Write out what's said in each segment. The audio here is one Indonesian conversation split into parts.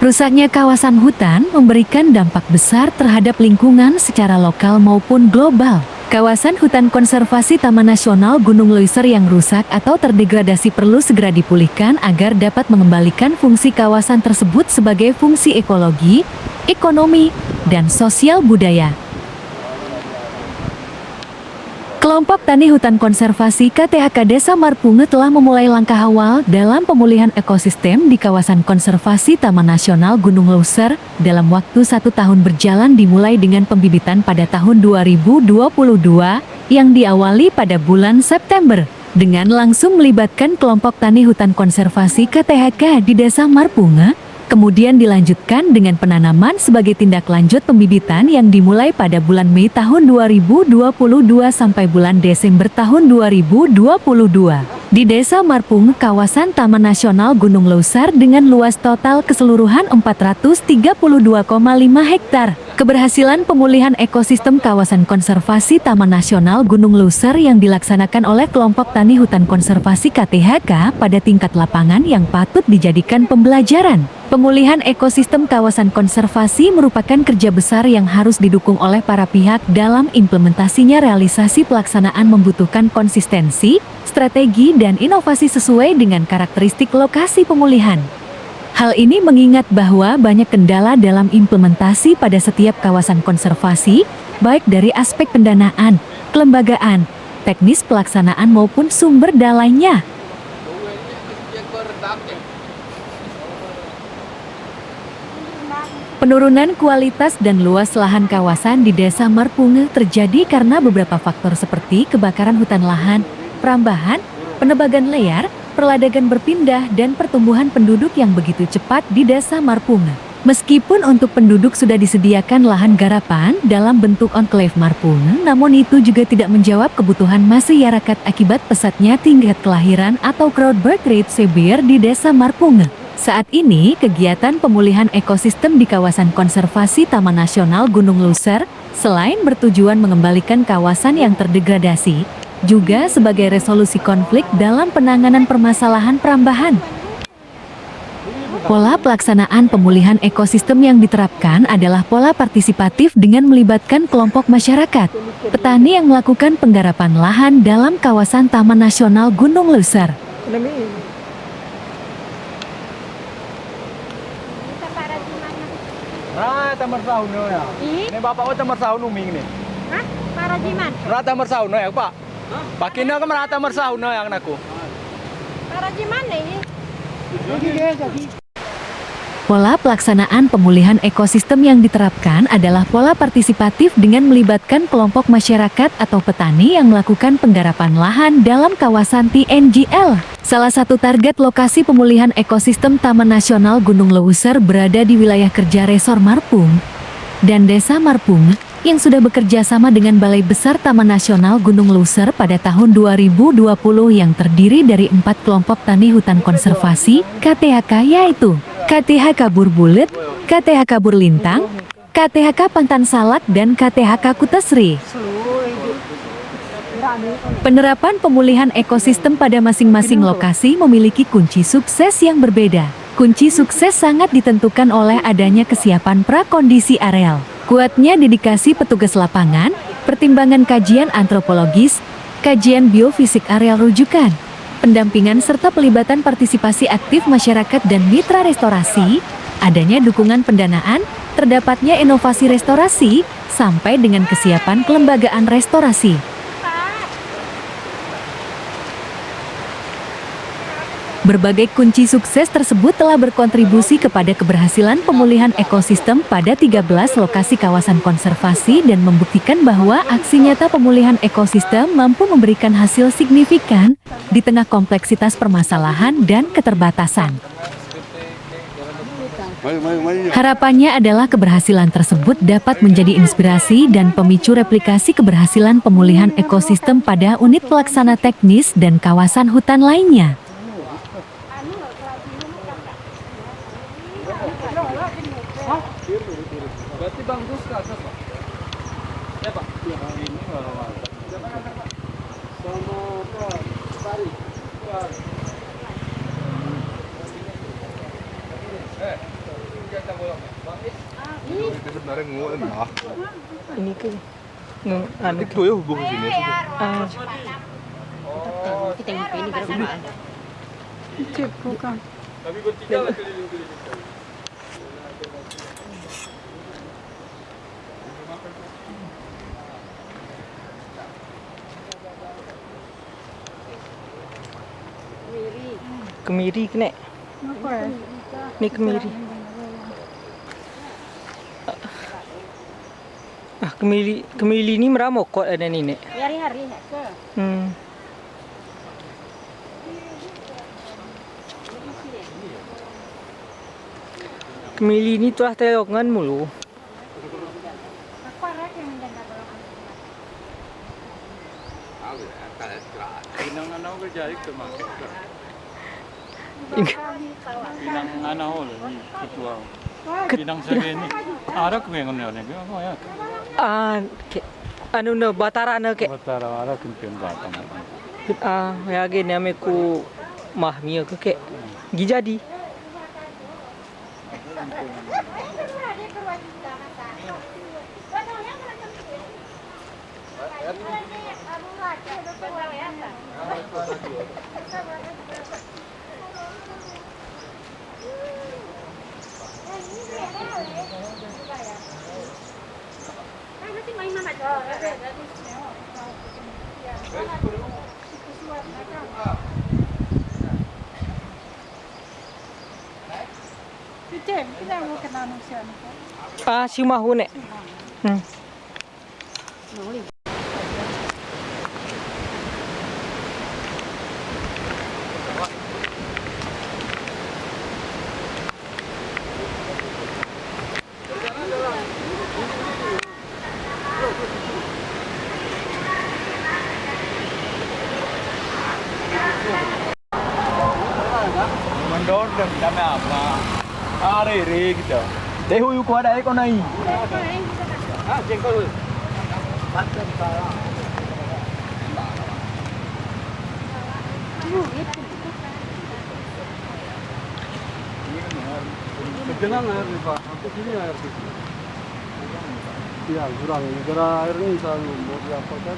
Rusaknya kawasan hutan memberikan dampak besar terhadap lingkungan secara lokal maupun global. Kawasan hutan konservasi Taman Nasional Gunung Leuser yang rusak atau terdegradasi perlu segera dipulihkan agar dapat mengembalikan fungsi kawasan tersebut sebagai fungsi ekologi, ekonomi, dan sosial budaya. Kelompok Tani Hutan Konservasi KTHK Desa Marpunge telah memulai langkah awal dalam pemulihan ekosistem di kawasan konservasi Taman Nasional Gunung Leuser dalam waktu 1 tahun berjalan dimulai dengan pembibitan pada tahun 2022 yang diawali pada bulan September dengan langsung melibatkan kelompok Tani Hutan Konservasi KTHK di Desa Marpunge. Kemudian dilanjutkan dengan penanaman sebagai tindak lanjut pembibitan yang dimulai pada bulan Mei tahun 2022 sampai bulan Desember tahun 2022. Di Desa Marpunge, kawasan Taman Nasional Gunung Leuser dengan luas total keseluruhan 432,5 hektar. Keberhasilan pemulihan ekosistem kawasan konservasi Taman Nasional Gunung Leuser yang dilaksanakan oleh kelompok Tani Hutan Konservasi KTHK pada tingkat lapangan yang patut dijadikan pembelajaran. Pemulihan ekosistem kawasan konservasi merupakan kerja besar yang harus didukung oleh para pihak dalam implementasinya. Realisasi pelaksanaan membutuhkan konsistensi, strategi, dan inovasi sesuai dengan karakteristik lokasi pemulihan. Hal ini mengingat bahwa banyak kendala dalam implementasi pada setiap kawasan konservasi, baik dari aspek pendanaan, kelembagaan, teknis pelaksanaan maupun sumber daya lainnya. Penurunan kualitas dan luas lahan kawasan di Desa Marpunge terjadi karena beberapa faktor seperti kebakaran hutan lahan, perambahan, penebangan liar, perladagan berpindah, dan pertumbuhan penduduk yang begitu cepat di Desa Marpunge. Meskipun untuk penduduk sudah disediakan lahan garapan dalam bentuk enclave Marpunge, namun itu juga tidak menjawab kebutuhan masyarakat akibat pesatnya tingkat kelahiran atau crowd birth rate severe di Desa Marpunge. Saat ini, kegiatan pemulihan ekosistem di kawasan konservasi Taman Nasional Gunung Leuser, selain bertujuan mengembalikan kawasan yang terdegradasi, juga sebagai resolusi konflik dalam penanganan permasalahan perambahan. Pola pelaksanaan pemulihan ekosistem yang diterapkan adalah pola partisipatif dengan melibatkan kelompok masyarakat, petani yang melakukan penggarapan lahan dalam kawasan Taman Nasional Gunung Leuser. Tamar sauno ya. Ini bapak oh tamar sauno ming nih. Hah? Para jiman? Rata tamar sauno ya pak. Pakina kan rata tamar sauno yang naku. Para jiman nih. Pola pelaksanaan pemulihan ekosistem yang diterapkan adalah pola partisipatif dengan melibatkan kelompok masyarakat atau petani yang melakukan penggarapan lahan dalam kawasan TNGL. Salah satu target lokasi pemulihan ekosistem Taman Nasional Gunung Leuser berada di wilayah kerja Resor Marpunge dan Desa Marpunge yang sudah bekerja sama dengan Balai Besar Taman Nasional Gunung Leuser pada tahun 2020 yang terdiri dari 4 kelompok tani hutan konservasi KTHK, yaitu KTHK Burbulet, KTHK Burlintang, KTHK Pantan Salak, dan KTHK Kutesri. Penerapan pemulihan ekosistem pada masing-masing lokasi memiliki kunci sukses yang berbeda. Kunci sukses sangat ditentukan oleh adanya kesiapan prakondisi areal, kuatnya dedikasi petugas lapangan, pertimbangan kajian antropologis, kajian biofisik areal rujukan, pendampingan serta pelibatan partisipasi aktif masyarakat dan mitra restorasi, adanya dukungan pendanaan, terdapatnya inovasi restorasi, sampai dengan kesiapan kelembagaan restorasi. Berbagai kunci sukses tersebut telah berkontribusi kepada keberhasilan pemulihan ekosistem pada 13 lokasi kawasan konservasi dan membuktikan bahwa aksi nyata pemulihan ekosistem mampu memberikan hasil signifikan di tengah kompleksitas permasalahan dan keterbatasan. Harapannya adalah keberhasilan tersebut dapat menjadi inspirasi dan pemicu replikasi keberhasilan pemulihan ekosistem pada unit pelaksana teknis dan kawasan hutan lainnya. Berarti Bang Dus ke atas, Pak? Ya, Pak. Ini sama Pak Sari. sebenarnya ngulen lah. Ini ke anu Itu ya hubung sini. ah Kita yang pilih berapa? cek bukan. Tapi bertiga lah keliling-keliling. Kemiri kena. Ni kemiri. Kemiri ni meramokot ada ni nek. Hari-hari ke? Kemiri ni telah terongan mulu. Aku arah yang menjaga golongan. Inang ano ko jari ke market ke. Inang ano hol ni ketua. Inang segini. Ara ko ngon ne ne ko ya. Ah anu no batara no ke. Batara ara kumpion batang. Ya ge ni ame ku mahmia ke ke. Gijadi. Kita mau kenal manusia. Si mahu nek. Mandor dan kami apa? Are re gitu. Dehu yu ko ada ko nai. Ah jengkol. Kedenang air nih Pak. Sampai sini air di sini. Ya kurang negara air ini selalu mau diapakan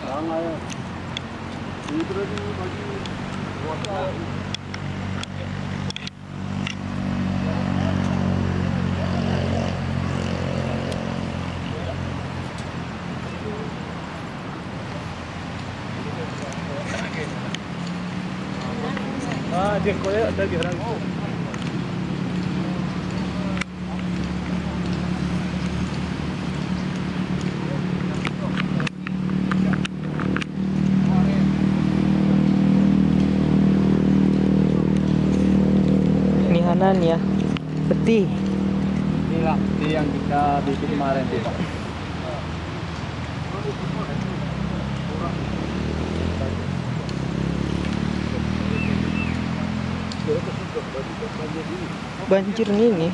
kurang air. Ini berarti bagi water. Jengkolnya ada di orang. Ini Hanan ya. Peti. Inilah yang kita bikin kemarin dia. Banjir ini.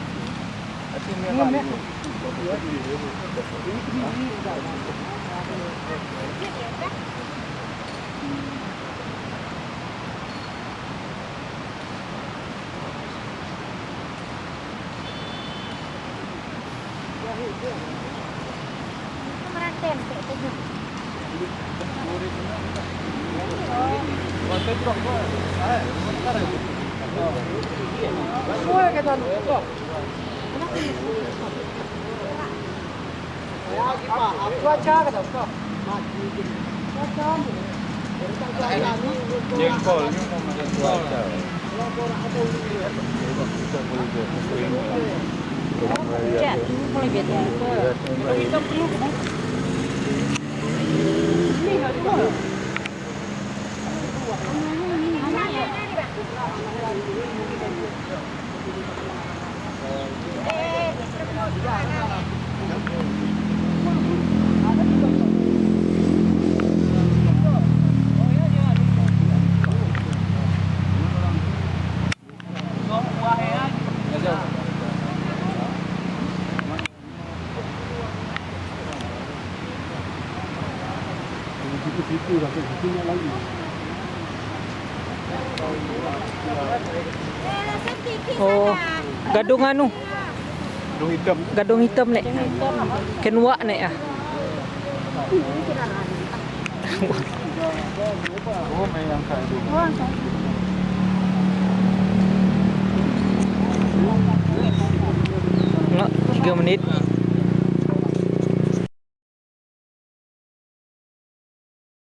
Meraten kayak itu. Jengkol ini mau makan cuaca. Ya, ini mulai beda. Kita perlu kan? Situ sampai situnya lagi. Oh, gadung anu. Gedung hitam. Gadung hitam nek. Kenwa nek ah. Oh, main angka itu. Nggak, 3 menit.